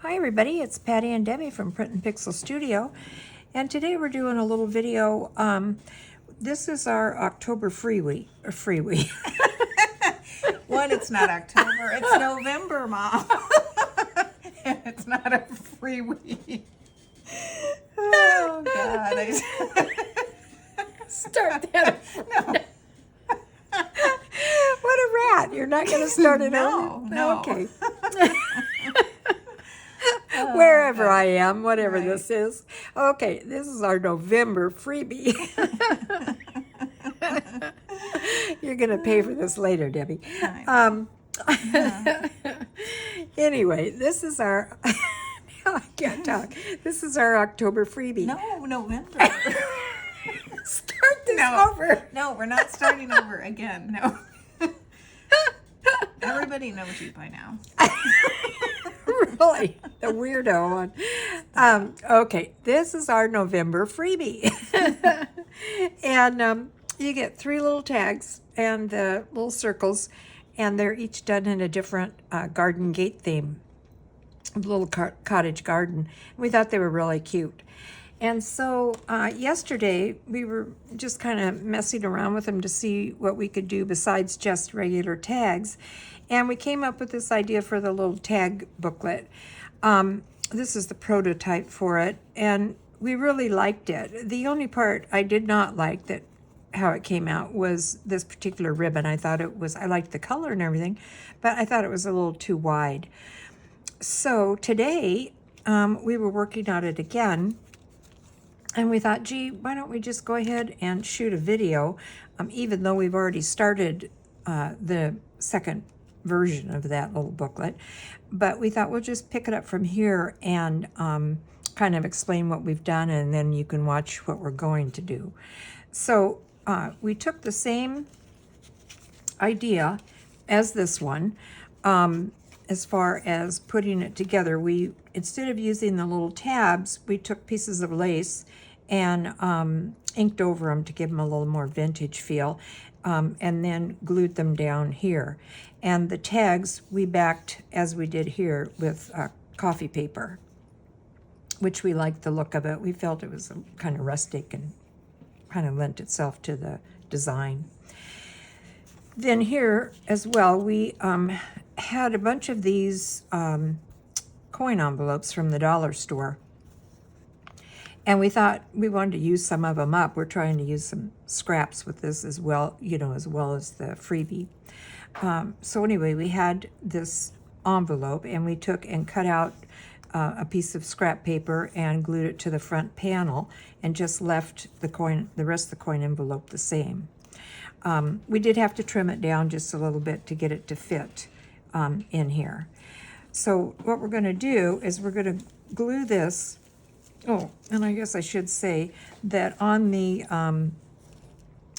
Hi everybody, it's Patti and Debbie from Print and Pixel Studio, and today we're doing a little video. This is our October freebie. One, it's not October, it's November, Mom. And it's not a freebie. Oh, God. Start that. No. What a rat. You're not going to start it No, over? no. Okay. Wherever God. I am, whatever Right. this is. Okay, this is our November freebie. You're going to pay for this later, Debbie. Anyway, this is our... Now I can't talk. This is our October freebie. No, November. Start this No. over. No, we're not starting over again. No. Everybody knows you by now. Really, the weirdo one. Okay, this is our November freebie. And you get 3 little tags and little circles, and they're each done in a different garden gate theme, a little cottage garden. We thought they were really cute. And so yesterday we were just kind of messing around with them to see what we could do besides just regular tags. And we came up with this idea for the little tag booklet. This is the prototype for it, and we really liked it. The only part I did not like that how it came out was this particular ribbon. I liked the color and everything, but I thought it was a little too wide. So today we were working on it again, and we thought, gee, why don't we just go ahead and shoot a video, even though we've already started the second version of that little booklet. But we thought we'll just pick it up from here and kind of explain what we've done, and then you can watch what we're going to do. So we took the same idea as this one. As far as putting it together, we, instead of using the little tabs, we took pieces of lace and inked over them to give them a little more vintage feel, and then glued them down here. And the tags we backed, as we did here, with coffee paper, which we liked the look of it. We felt it was kind of rustic and kind of lent itself to the design. Then here as well, we had a bunch of these coin envelopes from the dollar store. And we thought we wanted to use some of them up. We're trying to use some scraps with this as well, as well as the freebie. So anyway, we had this envelope, and we took and cut out a piece of scrap paper and glued it to the front panel, and just left the rest of the coin envelope the same. We did have to trim it down just a little bit to get it to fit in here. So what we're going to do is we're going to glue this. Oh, and I guess I should say that on the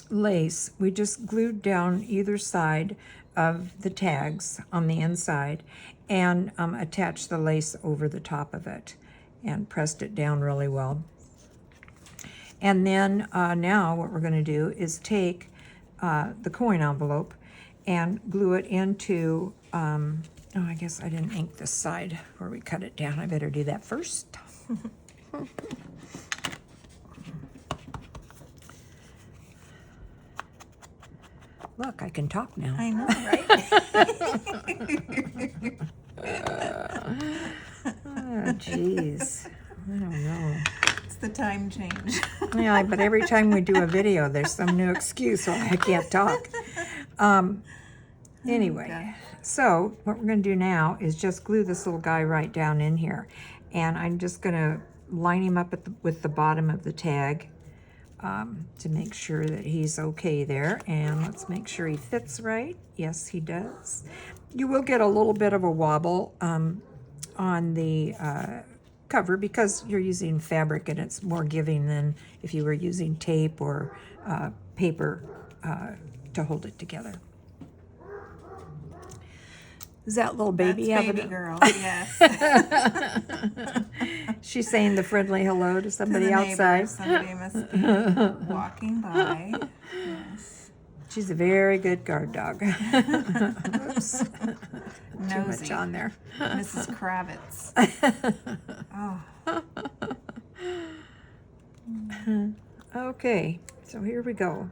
lace, we just glued down either side of the tags on the inside and attached the lace over the top of it and pressed it down really well. And then now what we're going to do is take the coin envelope and glue it into, oh, I guess I didn't ink this side where we cut it down. I better do that first. Look, I can talk now. I know, right? Oh, jeez. I don't know. It's the time change. Yeah, but every time we do a video, there's some new excuse why I can't talk. Anyway, Okay. so what we're going to do now is just glue this little guy right down in here. And I'm just going to line him up with the bottom of the tag to make sure that he's okay there. And let's make sure he fits right. Yes, he does. You will get a little bit of a wobble on the cover because you're using fabric, and it's more giving than if you were using tape or paper to hold it together. Is that little baby That's having baby a... girl, yes. She's saying the friendly hello to somebody To the outside. neighbors, somebody must be walking by. Yes. She's a very good guard dog. Oops. Too Nosy. much on there. Mrs. Kravitz. Oh. Okay, so here we go.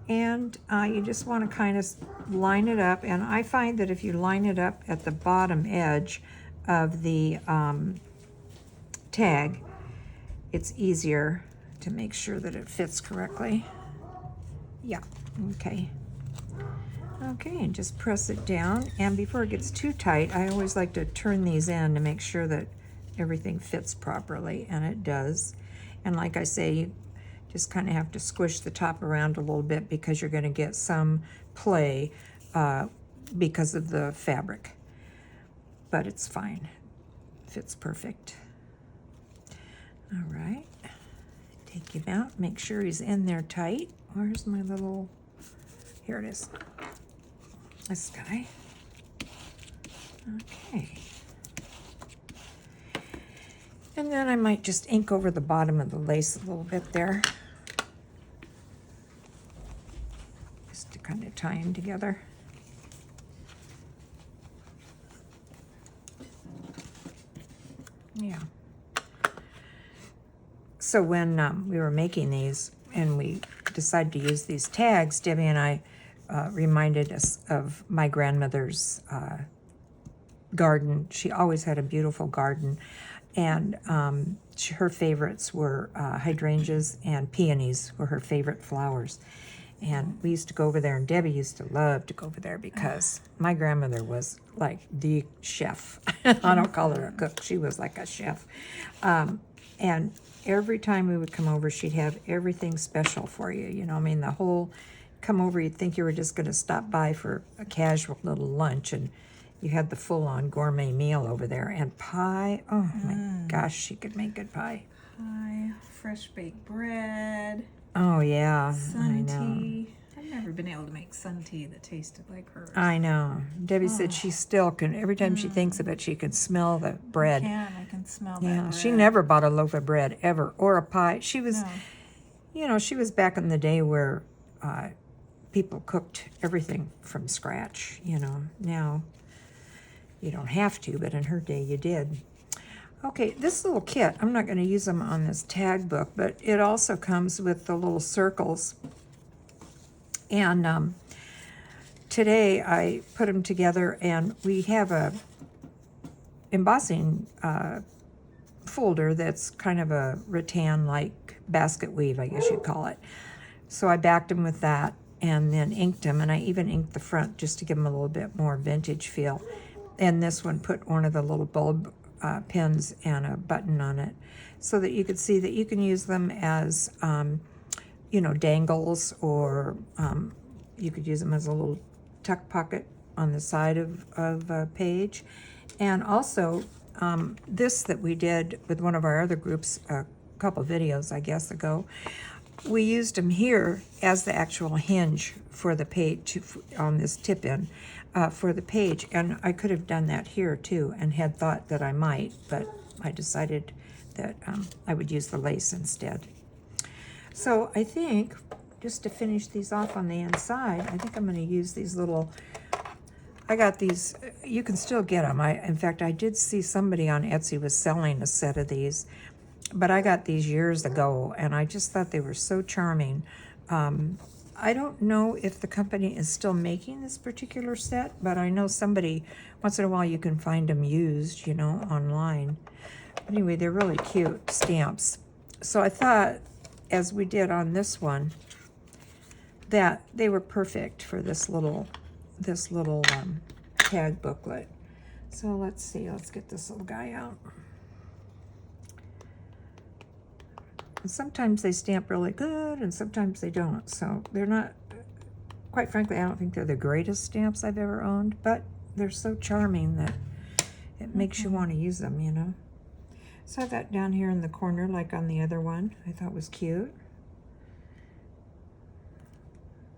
And you just want to kind of line it up. And I find that if you line it up at the bottom edge of the tag, it's easier to make sure that it fits correctly. Yeah, okay. Okay, and just press it down. And before it gets too tight, I always like to turn these in to make sure that everything fits properly, and it does. And like I say, you just kind of have to squish the top around a little bit because you're going to get some play because of the fabric. But it's fine. Fits perfect. All right. Take him out. Make sure he's in there tight. Where's my little... Here it is. This guy. Okay. And then I might just ink over the bottom of the lace a little bit there. Just to kind of tie them together. Yeah. So when we were making these and we decided to use these tags, Debbie and I reminded us of my grandmother's garden. She always had a beautiful garden, and her favorites were hydrangeas, and peonies were her favorite flowers. And we used to go over there, and Debbie used to love to go over there because my grandmother was like the chef. I don't call her a cook. She was like a chef. And every time we would come over, she'd have everything special for you. You know, I mean, the whole come over, you'd think you were just going to stop by for a casual little lunch, and you had the full-on gourmet meal over there. And pie, oh my gosh, she could make good pie. Pie, fresh baked bread. Oh, yeah, I Sun know. tea. I've never been able to make sun tea that tasted like hers. I know. Debbie said she still can, every time she thinks of it, she can smell the bread. I can smell that Yeah, bread. she never bought a loaf of bread ever, or a pie. She was, No. you know, she was back in the day where people cooked everything from scratch, you know. Now, you don't have to, but in her day you did. Okay, this little kit, I'm not going to use them on this tag book, but it also comes with the little circles. And today I put them together, and we have a embossing folder that's kind of a rattan-like basket weave, I guess you'd call it. So I backed them with that and then inked them, and I even inked the front just to give them a little bit more vintage feel. And this one put one of the little bulb pins and a button on it so that you could see that you can use them as, you know, dangles, or you could use them as a little tuck pocket on the side of a page. And also, this that we did with one of our other groups a couple videos, I guess, ago, we used them here as the actual hinge for the page on this tip-in for the page. And I could have done that here too and had thought that I might, but I decided that I would use the lace instead. So I think, just to finish these off on the inside, I think I'm going to use these little, I got these, you can still get them. In fact, I did see somebody on Etsy was selling a set of these, but I got these years ago, and I just thought they were so charming. I don't know if the company is still making this particular set, but I know somebody, once in a while you can find them used, you know, online. Anyway, they're really cute stamps. So I thought, as we did on this one, that they were perfect for this little tag booklet. So let's see, let's get this little guy out. And sometimes they stamp really good, and sometimes they don't. So they're not, quite frankly, I don't think they're the greatest stamps I've ever owned, but they're so charming that it makes you want to use them, you know. So I have that down here in the corner, like on the other one. I thought was cute.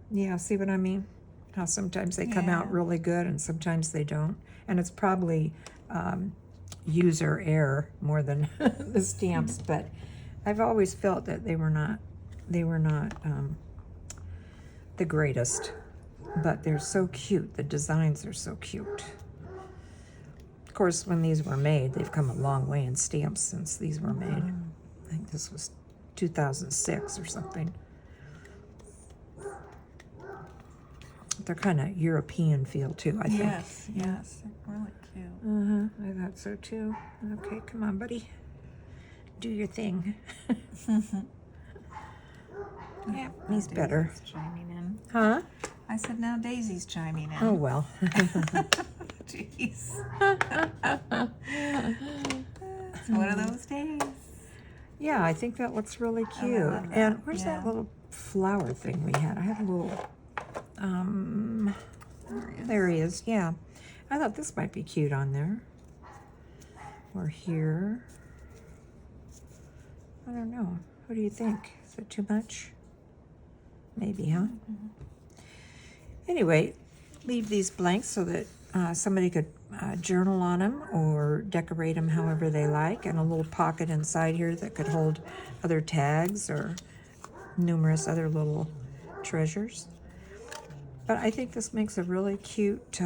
Yeah, see what I mean? How sometimes they come out really good and sometimes they don't. And it's probably user error more than the stamps, but I've always felt that they were not the greatest, but they're so cute. The designs are so cute. Of course, when these were made, they've come a long way in stamps since these were made. I think this was 2006 or something. They're kind of European feel too, I think. Yes, yes, they're really cute. I thought so too. Okay, come on, buddy. Do your thing. Yeah, he's better. Daisy's chiming in. Huh? I said now Daisy's chiming in. Oh, well. Jeez. It's one of those days. Yeah, I think that looks really cute. love that. And where's Yeah. that little flower thing we had? I had a little, there he is, yeah. I thought this might be cute on there. Or here. I don't know. What do you think? Is it too much? Maybe, huh? Anyway, leave these blanks so that somebody could journal on them or decorate them however they like, and a little pocket inside here that could hold other tags or numerous other little treasures. But I think this makes a really cute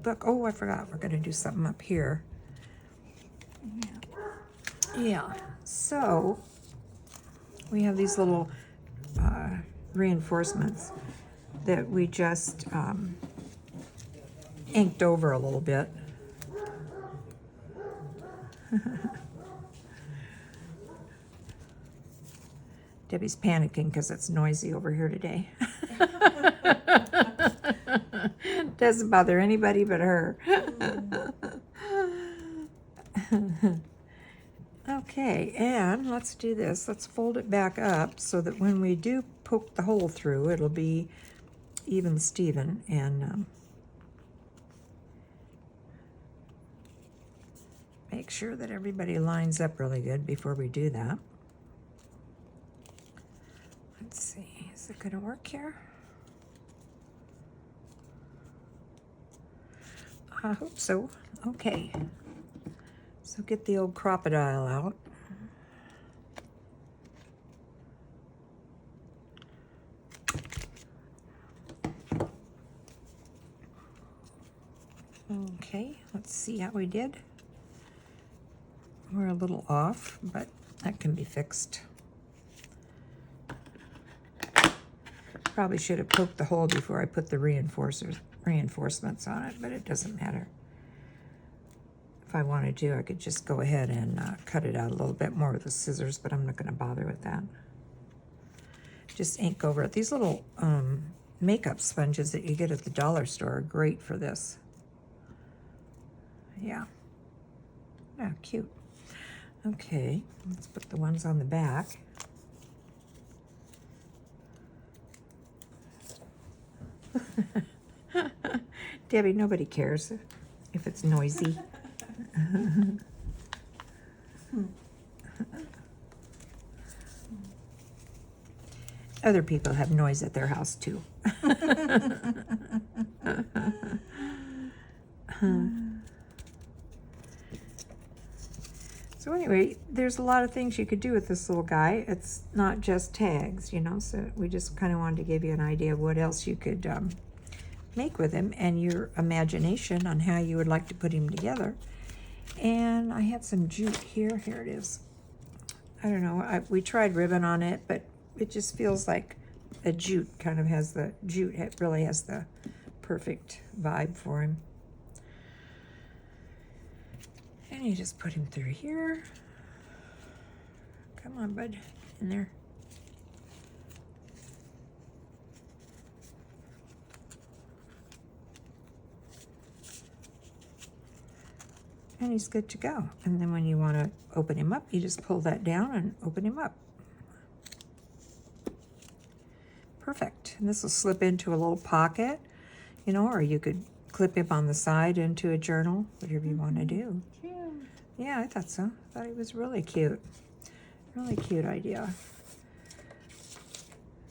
book. Oh, I forgot. We're going to do something up here. Yeah. So we have these little reinforcements that we just inked over a little bit. Debbie's panicking because it's noisy over here today. Doesn't bother anybody but her. Okay, and let's do this. Let's fold it back up so that when we do poke the hole through, it'll be even Steven, and make sure that everybody lines up really good before we do that. Let's see, is it gonna work here? I hope so. Okay. So get the old Cropodile out. Okay, let's see how we did. We're a little off, but that can be fixed. Probably should have poked the hole before I put the reinforcements on it, but it doesn't matter. If I wanted to, I could just go ahead and cut it out a little bit more with the scissors, but I'm not going to bother with that. Just ink over it. These little makeup sponges that you get at the dollar store are great for this. Yeah. Yeah, cute. Okay, let's put the ones on the back. Debbie, nobody cares if it's noisy. Other people have noise at their house too. So anyway, there's a lot of things you could do with this little guy. It's not just tags, you know, so we just kind of wanted to give you an idea of what else you could make with him and your imagination on how you would like to put him together. And I had some jute here. Here it is. I don't know. We tried ribbon on it, but it just feels like a jute kind of has the jute. It really has the perfect vibe for him. And you just put him through here. Come on, bud. In there. And he's good to go. And then when you want to open him up, you just pull that down and open him up. Perfect. And this will slip into a little pocket, you know, or you could clip him on the side into a journal, whatever you want to do. Cute. Yeah, I thought so. I thought he was really cute. Really cute idea.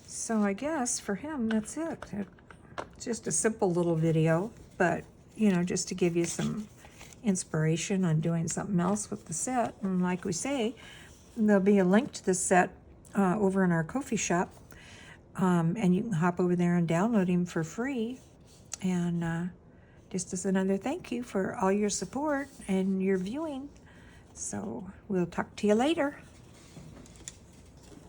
So I guess for him, that's it. It's just a simple little video, but, you know, just to give you some inspiration on doing something else with the set. And like we say, there'll be a link to the set over in our Ko-fi shop. And you can hop over there and download him for free. And just as another thank you for all your support and your viewing. So we'll talk to you later.